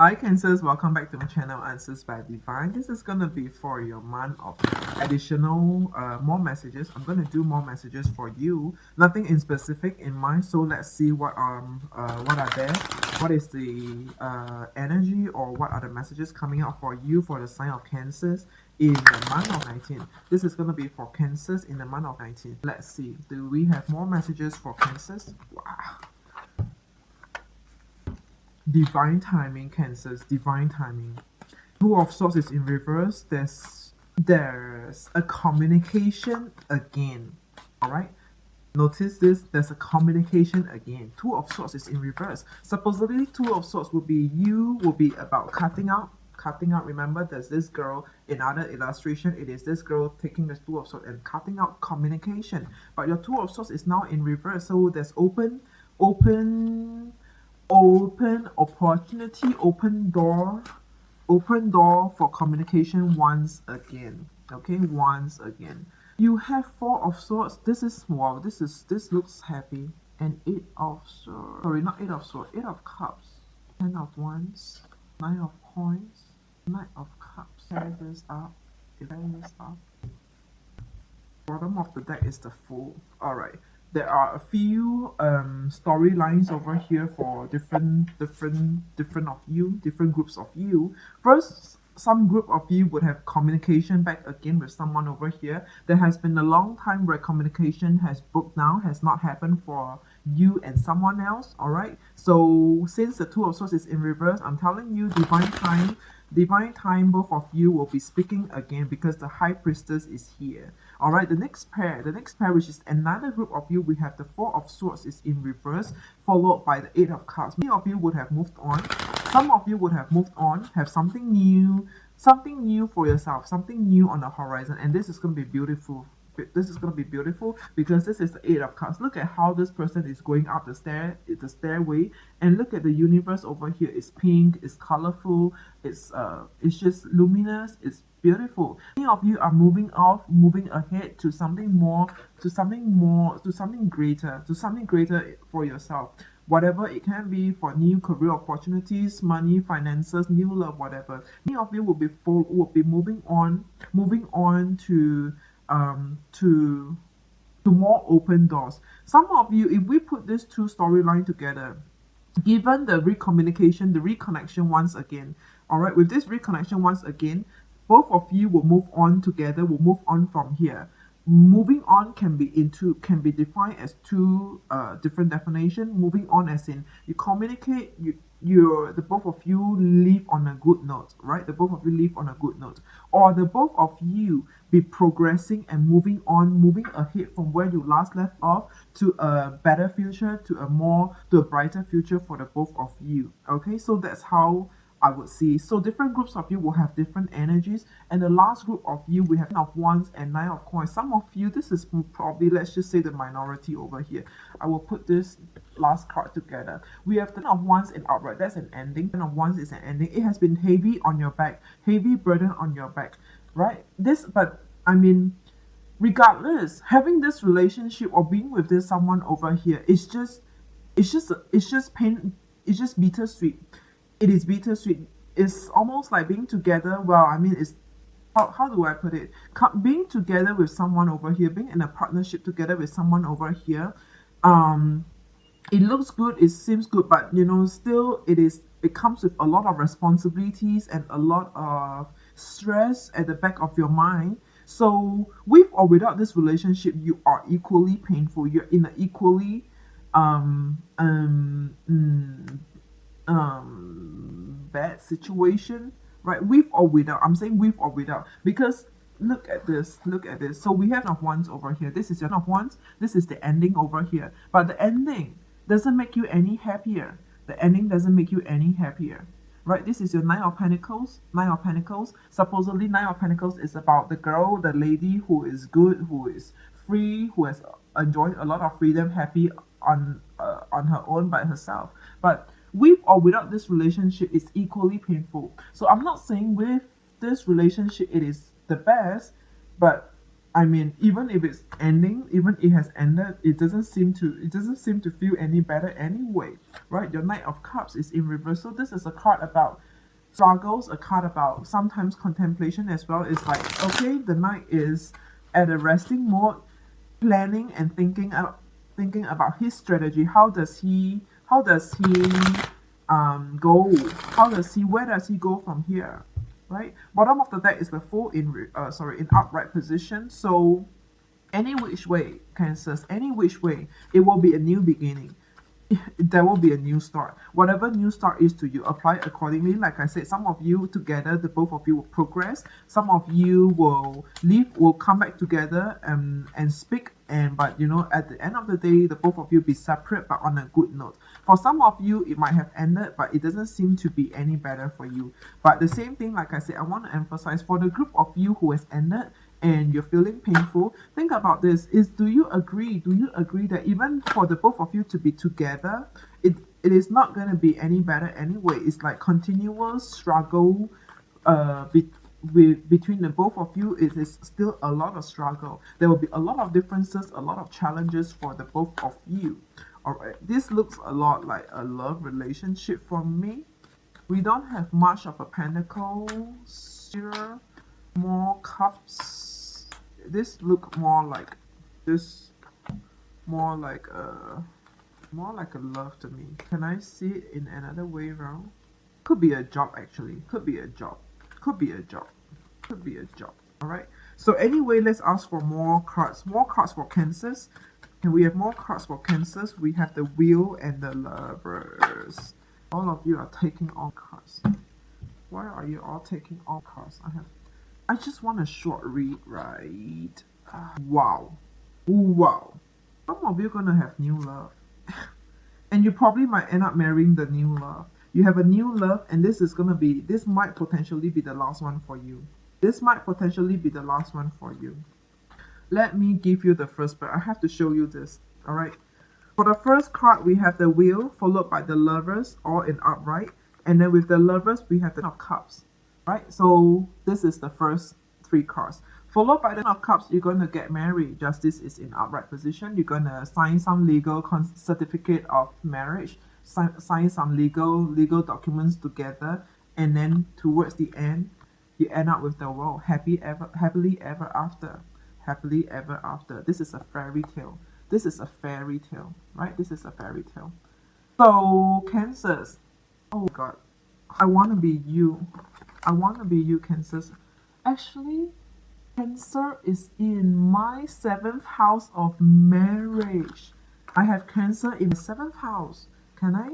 Hi Cancers, welcome back to my channel Answers by Divine. This is gonna be for your month of additional more messages. I'm gonna do more messages for you. Nothing in specific in mind. So let's see what are there. What is the energy or what are the messages coming out for you for the sign of Cancers in the month of 19. This is gonna be for Cancers in the month of 19. Let's see. Do we have more messages for Cancers? Wow. Divine timing, Cancers, divine timing. Two of Swords is in reverse. There's a communication again. Alright? Notice this, there's a communication again. Two of Swords is in reverse. Supposedly, Two of Swords will be about cutting out. Remember, there's this girl in other illustration. It is this girl taking the Two of Swords and cutting out communication. But your Two of Swords is now in reverse. So there's open opportunity, open door for communication once again. Okay, once again. You have Four of Swords. This looks happy. And Eight of Swords. Sorry, not Eight of Swords. Eight of Cups. 10 of Wands. 9 of Coins. Knight of Cups. Carry this up. Bottom of the deck is the Fool. Alright. There are a few storylines over here for different groups of you. First, some group of you would have communication back again with someone over here. There has been a long time where communication has broke down, has not happened for you and someone else. All right. So since the Two of Swords is in reverse, I'm telling you, divine time, both of you will be speaking again because the High Priestess is here. All right, the next pair, which is another group of you, we have the Four of Swords is in reverse, followed by the Eight of Cups. Many of you would have moved on. Some of you would have moved on, have something new for yourself, something new on the horizon, and this is going to be beautiful. This is going to be beautiful because this is the Eight of Cups. Look at how this person is going up the stairway, and look at the universe over here. It's pink, it's colorful, it's just luminous, it's beautiful. Many of you are moving ahead to something greater for yourself. Whatever it can be, for new career opportunities, money, finances, new love, whatever. Many of you will be moving on to more open doors. Some of you, if we put these two storylines together, given the reconnection once again, all right, with this reconnection once again, both of you will move on together, will move on from here. Moving on can be defined as two different definitions. Moving on as in you communicate, the both of you leave on a good note, right? The both of you leave on a good note, or the both of you be progressing and moving ahead from where you last left off to a better future, to a brighter future for the both of you. Okay, so that's how I would see. So different groups of you will have different energies, and the last group of you, we have 10 of Wands and 9 of Coins. Some of you, this is probably, let's just say, the minority over here. I will put this last card together. We have 10 of Wands in outright. That's an ending. 10 of Wands is an ending. It has been heavy on your back, heavy burden on your back, right? But I mean, regardless, having this relationship or being with this someone over here, it's just pain. It's just bittersweet. It is bittersweet. It's almost like being together. Well, I mean, it's how do I put it? Being together with someone over here, being in a partnership together with someone over here, it looks good, it seems good, but still it comes with a lot of responsibilities and a lot of stress at the back of your mind. So with or without this relationship, you are equally painful. You're in an equally bad situation, right? With or without. I'm saying with or without because look at this. So we have 10 of Wands over here. This is your 10 of Wands. This is the ending over here. But the ending doesn't make you any happier. The ending doesn't make you any happier. Right? This is your 9 of Pentacles. 9 of Pentacles. Supposedly 9 of Pentacles is about the girl, the lady who is good, who is free, who has enjoyed a lot of freedom, happy on her own by herself. But with or without this relationship, it's equally painful. So I'm not saying with this relationship it is the best, but I mean, even if it's ending, even it has ended, it doesn't seem to feel any better anyway, right? Your Knight of Cups is in reverse. So this is a card about Struggles, a card about sometimes contemplation as well. It's like, okay, the knight is at a resting mode, planning and thinking about his strategy. How does he go? Where does he go from here? Right? Bottom of the deck is the Fool in upright position. So any which way, Cancers, any which way, it will be a new beginning. There will be a new start. Whatever new start is to you, apply accordingly. Like I said, some of you together, the both of you will progress. Some of you will come back together and speak. But at the end of the day, the both of you be separate, but on a good note. For some of you, it might have ended, but it doesn't seem to be any better for you. But the same thing, like I said, I want to emphasize for the group of you who has ended and you're feeling painful, think about this. Do you agree that even for the both of you to be together, it is not going to be any better anyway? It's like continuous struggle between the both of you. It is still a lot of struggle. There will be a lot of differences, a lot of challenges for the both of you. All right, this looks a lot like a love relationship for me. We don't have much of a pentacles here. More cups. This look more like more like a love to me. Can I see it in another way around? Could be a job, actually. Could be a job. All right, so anyway, let's ask for more cards for Cancers. Can we have more cards for Cancers? We have the Wheel and the Lovers. All of you are taking all cards. Why are you all taking all cards? I just want a short read, right? Wow. Some of you are gonna have new love. And you probably might end up marrying the new love. You have a new love, and this might potentially be the last one for you. Let me give you the first, but I have to show you this. All right. For the first card, we have the Wheel, followed by the Lovers, all in upright. And then with the Lovers, we have the Ten of Cups. Right? So this is the first three cards. Followed by the Ten of Cups, you're going to get married. Justice is in upright position. You're going to sign some legal certificate of marriage, sign some legal documents together, and then towards the end, you end up with the World. Happily ever after. Happily ever after. This is a fairy tale. Right? This is a fairy tale. So, Cancers. Oh God. I want to be you, Cancers. Actually, Cancer is in my 7th house of marriage. I have Cancer in the 7th house. Can I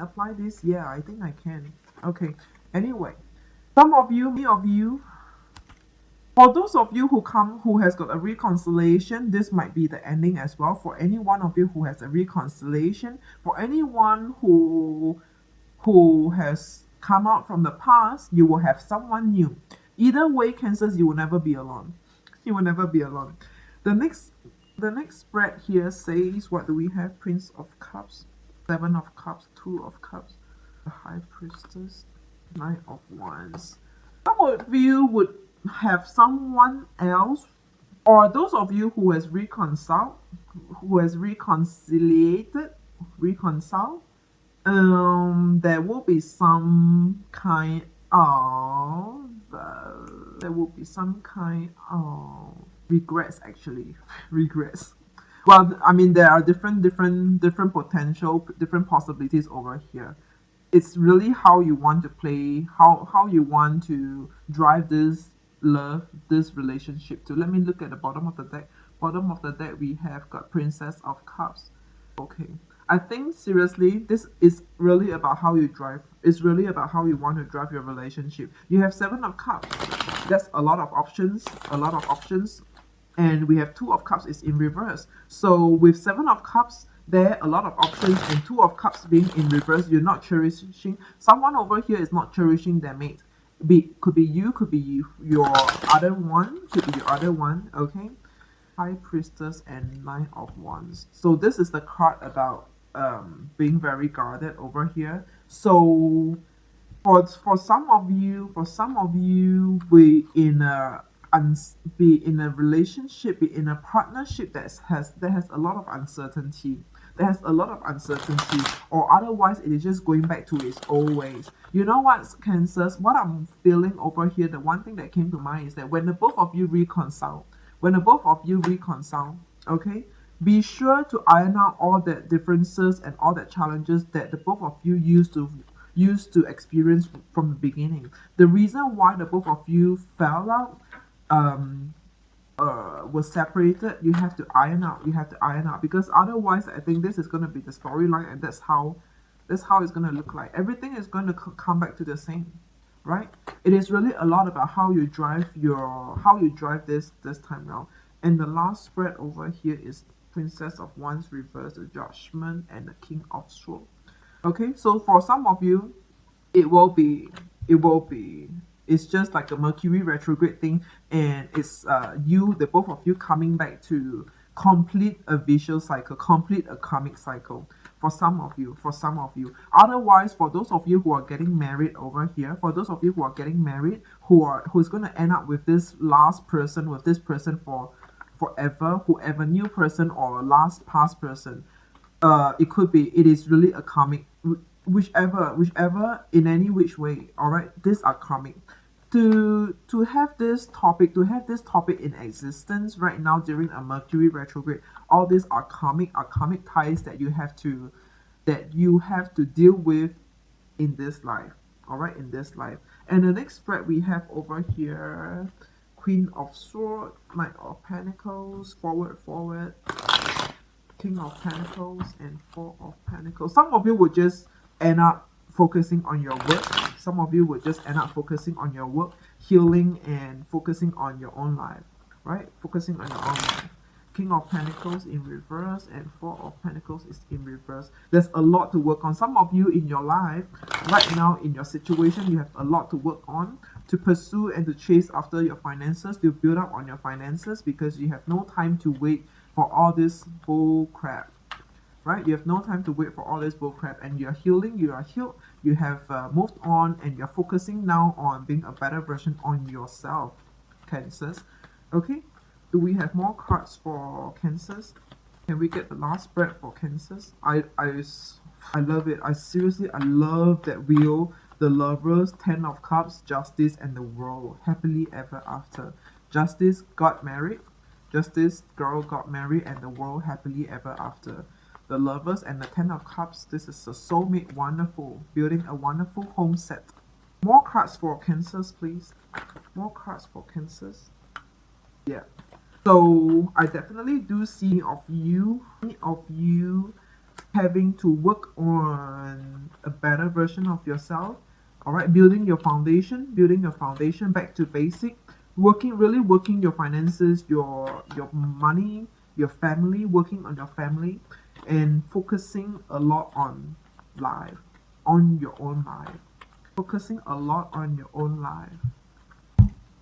apply this? Yeah, I think I can. Okay. Anyway, many of you, for those of you who has got a reconciliation, this might be the ending as well. For any one of you who has a reconciliation, for anyone who has come out from the past, you will have someone new. Either way, Cancers, you will never be alone. The next spread here says, what do we have? Prince of Cups, 7 of Cups, 2 of Cups, the High Priestess, 9 of Wands. Some of you would have someone else, or those of you who has reconciled, there will be some kind of regrets, actually. Regrets. Well, I mean, there are different potential, different possibilities over here. It's really how you want to play, how you want to drive this relationship to. Let me look at the bottom of the deck. Bottom of the deck, we have got Princess of Cups. Okay. I think seriously, this is really about how you drive. It's really about how you want to drive your relationship. You have 7 of Cups. That's a lot of options. And we have 2 of Cups is in reverse. So with 7 of Cups, there are a lot of options, and 2 of Cups being in reverse, you're not cherishing. Someone over here is not cherishing their mate. Could be you, could be your other one, okay? High Priestess and 9 of Wands. So this is the card about being very guarded over here. So for some of you, be in a relationship, be in a partnership that has a lot of uncertainty. There's a lot of uncertainty, or otherwise it is just going back to its old ways. You know what, Cancers? What I'm feeling over here, the one thing that came to mind is that when the both of you reconcile, okay, be sure to iron out all the differences and all the challenges that the both of you used to experience from the beginning. The reason why the both of you fell out, um, was separated, you have to iron out. Because otherwise, I think this is going to be the storyline, and that's how it's going to look like. Everything is going to come back to the same, right? It is really a lot about how you drive this time now. And the last spread over here is Princess of Wands reverse, the Judgment, and the King of Swords. Okay, so for some of you, it will be it will be it's just like a Mercury retrograde thing, and it's the both of you coming back to complete a visual cycle, complete a karmic cycle. For some of you, otherwise, for those of you who are getting married over here, for those of you who are getting married, who's going to end up with this last person, with this person for forever, whoever, new person or last past person, it is really a karmic, whichever, in any which way. All right, these are karmic. To have this topic in existence right now during a Mercury retrograde, all these are karmic ties that you have to deal with in this life. All right, in this life. And the next spread we have over here, Queen of Swords, Knight of Pentacles, forward, King of Pentacles, and Four of Pentacles. Some of you would just end up focusing on your work. Some of you would just end up focusing on your work, healing, and focusing on your own life, right? Focusing on your own life. King of Pentacles in reverse and Four of Pentacles is in reverse. There's a lot to work on. Some of you in your life, right now in your situation, you have a lot to work on, to pursue and to chase after your finances, to build up on your finances, because you have no time to wait for all this bull crap. Right? You have no time to wait for all this bull crap, and you are healing, you are healed, you have moved on, and you're focusing now on being a better version on yourself, Cancers. Okay, do we have more cards for Cancers? Can we get the last spread for Cancers? I love it. I love that wheel. The Lovers, Ten of Cups, Justice, and the World. Happily ever after. Justice got married. Justice girl got married, and the World happily ever after. The Lovers and the Ten of Cups. This is a soulmate, wonderful, building a wonderful home set. More cards for Cancers, please. More cards for Cancers. Yeah. So I definitely do see of you having to work on a better version of yourself. All right, building your foundation back to basic, really working your finances, your money, your family, working on your family, and focusing a lot on life, on your own life, focusing a lot on your own life.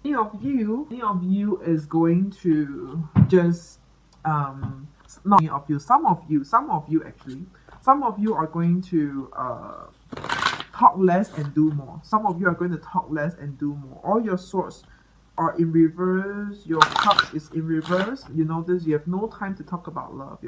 Many of you is going to just not many of you, some of you actually, some of you are going to talk less and do more. Some of you are going to talk less and do more. All your swords are in reverse. Your cups is in reverse. You notice you have no time to talk about love.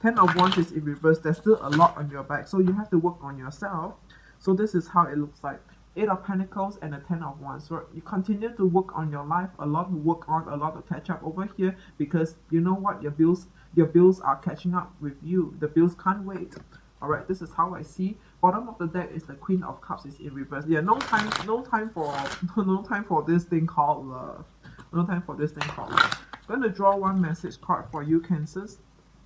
Ten of Wands is in reverse. There's still a lot on your back, so you have to work on yourself. So this is how it looks like. Eight of Pentacles and a Ten of Wands. So you continue to work on your life. A lot to work on, a lot to catch up over here, because you know what, your bills are catching up with you. The bills can't wait. All right, this is how I see. Bottom of the deck is the Queen of Cups is in reverse. Yeah, no time for this thing called love. I'm going to draw one message card for you, Cancers.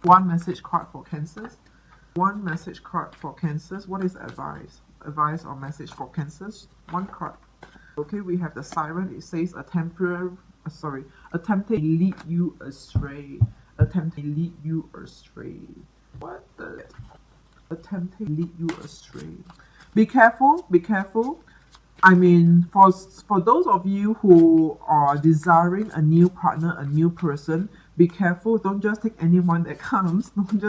One message card for Cancers. What is advice? Advice or message for Cancers? One card. Okay, we have the Siren. It says attempting to lead you astray. What the? Attempting to lead you astray. Be careful. I mean, for those of you who are desiring a new partner, a new person, be careful. Don't just take anyone that comes. Don't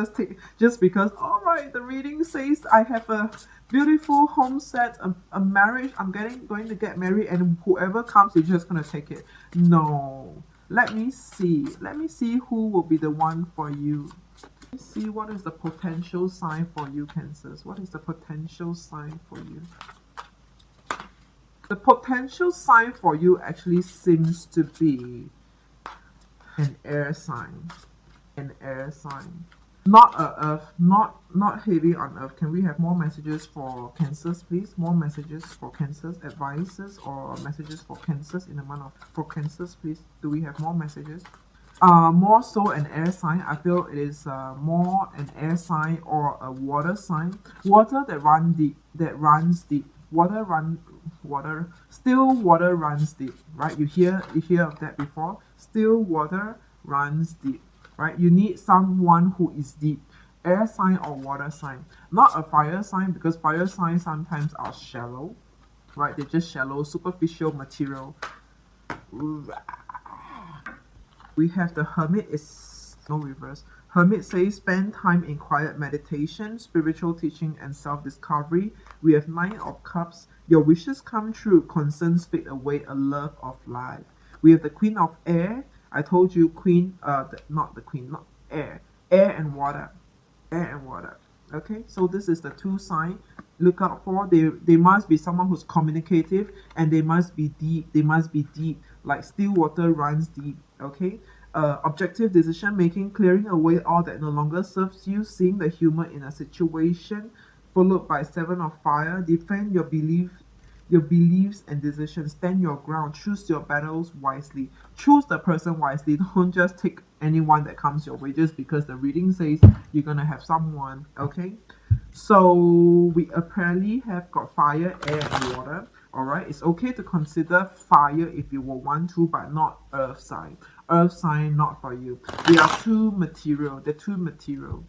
just because, all right, the reading says I have a beautiful home set, a marriage, I'm going to get married, and whoever comes, you're just going to take it. No. Let me see who will be the one for you. Let's see what is the potential sign for you, Cancers. What is the potential sign for you? The potential sign for you actually seems to be an air sign. An air sign. Not a earth, not heavy on earth. Can we have more messages for Cancers, please? More messages for Cancers, advices or messages for Cancers in the month of for Cancers, please. Do we have more messages? More so an air sign. I feel it is more an air sign or a water sign. Water that runs deep. Still water runs deep, right? You hear of that before? Still water runs deep, right? You need someone who is deep. Air sign or water sign. Not a fire sign, because fire signs sometimes are shallow, right? They're just shallow, superficial material. We have the Hermit, is no reverse. Hermit says spend time in quiet meditation, spiritual teaching, and self-discovery. We have Nine of Cups. Your wishes come true, concerns fade away, a love of life. We have the Queen of Air. I told you Queen, not the Queen, not air. Air and water. Air and water. Okay, so this is the two signs. Look out for. They must be someone who's communicative, and they must be deep. They must be deep, like still water runs deep. Okay, objective decision making, clearing away all that no longer serves you, seeing the humor in a situation, followed by Seven of Fire. Defend your beliefs and decisions. Stand your ground. Choose your battles wisely. Choose the person wisely. Don't just take anyone that comes your way just because the reading says you're gonna have someone. Okay, so we apparently have got fire, air, and water. Alright, it's okay to consider fire if you will want to, but not earth sign. Earth sign, not for you. They are too material. They're too material.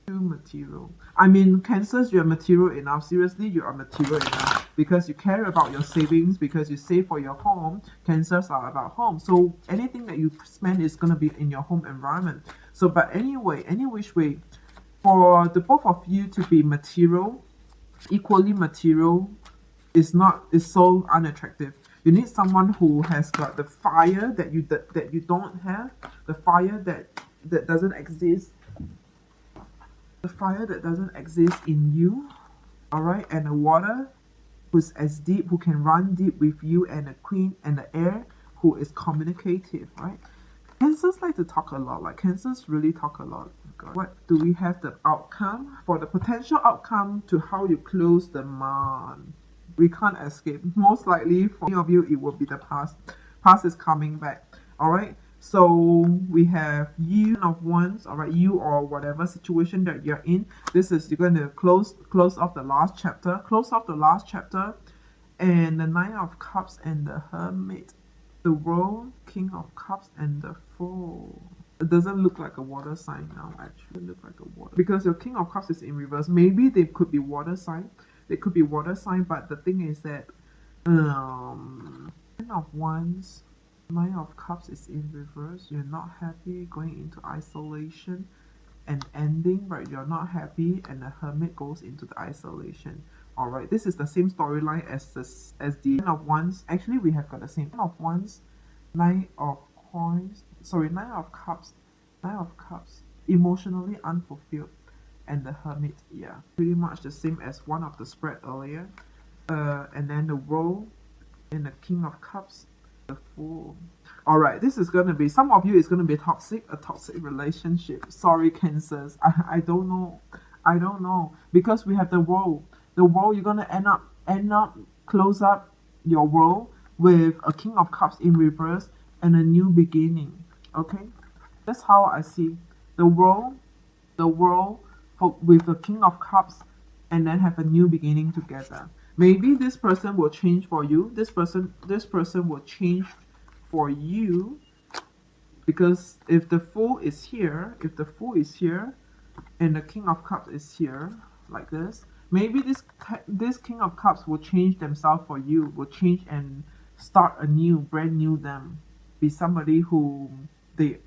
Too material. I mean, Cancers, you're material enough. Seriously, you are material enough because you care about your savings, because you save for your home. Cancers are about home. So anything that you spend is going to be in your home environment. So, but anyway, any which way, for the both of you to be material, equally material, is so unattractive. You need someone who has got the fire that you don't have, the fire that doesn't exist, the fire that doesn't exist in you. All right, and the water who's as deep, who can run deep with you, and the Queen and the air who is communicative, right? Cancers like to talk a lot. Like Cancers really talk a lot. What do we have the outcome for the potential outcome to how you close the month? We can't escape. Most likely for many of you, it will be the past. Past is coming back. All right. So we have you of Wands. All right, you or whatever situation that you're in. This is you're going to close off the last chapter. Close off the last chapter, and the Nine of Cups and the Hermit, the World, King of Cups, and the Fool. It doesn't look like a water sign now. Actually, it look like a water because your King of Cups is in reverse. Maybe they could be water sign. They could be water sign, but the thing is that Nine of Wands, Nine of Cups is in reverse. You're not happy, going into isolation and ending, but you're not happy, and the Hermit goes into the isolation. All right, this is the same storyline as the Nine of Wands. Actually, we have got the same Nine of Wands, Nine of Coins. Sorry, Nine of Cups, Nine of Cups. Emotionally unfulfilled. And the Hermit, yeah, pretty much the same as one of the spread earlier. And then the World and the King of Cups, the Fool. All right, this is gonna be, some of you is gonna be a toxic relationship. Sorry, Cancers. I don't know because we have the World. The World, you're gonna end up close up your World with a King of Cups in reverse and a new beginning. Okay, that's how I see the World. With the King of Cups, and then have a new beginning together. Maybe this person will change for you. This person will change for you, because if the Fool is here, and the King of Cups is here, like this, maybe this King of Cups will change themselves for you. Will change and start a new, brand new them. Be somebody who they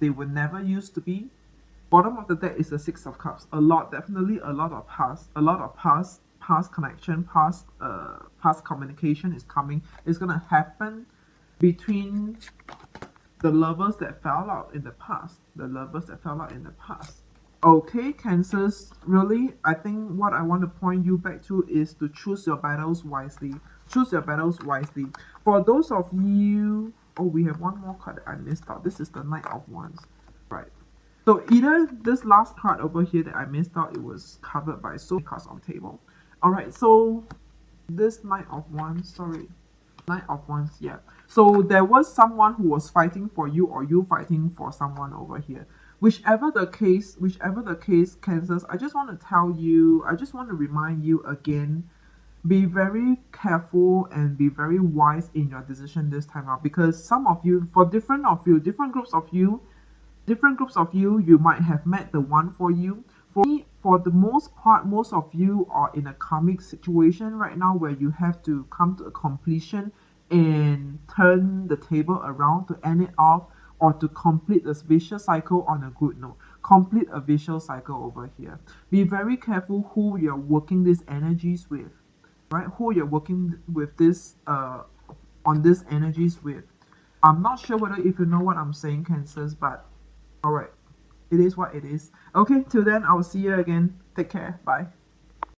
would never used to be. Bottom of the deck is the Six of Cups. Definitely a lot of past connection, past communication is coming. It's gonna happen between the lovers that fell out in the past. The lovers that fell out in the past. Okay, Cancers, really, I think what I want to point you back to is to choose your battles wisely. Choose your battles wisely. For those of you, oh, we have one more card that I missed out. This is the Knight of Wands. Right. So either this last card over here that I missed out, it was covered by so many cards on the table. Alright, so this Knight of Wands, sorry. Knight of Wands, yeah. So there was someone who was fighting for you or you fighting for someone over here. Whichever the case, Cancers, I just want to tell you, I just want to remind you again, be very careful and be very wise in your decision this time out, because some of you, for different groups of you, you might have met the one for you. For me, for the most part, most of you are in a karmic situation right now where you have to come to a completion and turn the table around to end it off, or to complete this vicious cycle on a good note. Complete a vicious cycle over here. Be very careful who you're working these energies with, right? Who you're working with this on these energies with. I'm not sure whether if you know what I'm saying, Cancers, but all right, it is what it is. Okay, till then, I'll see you again. Take care. Bye.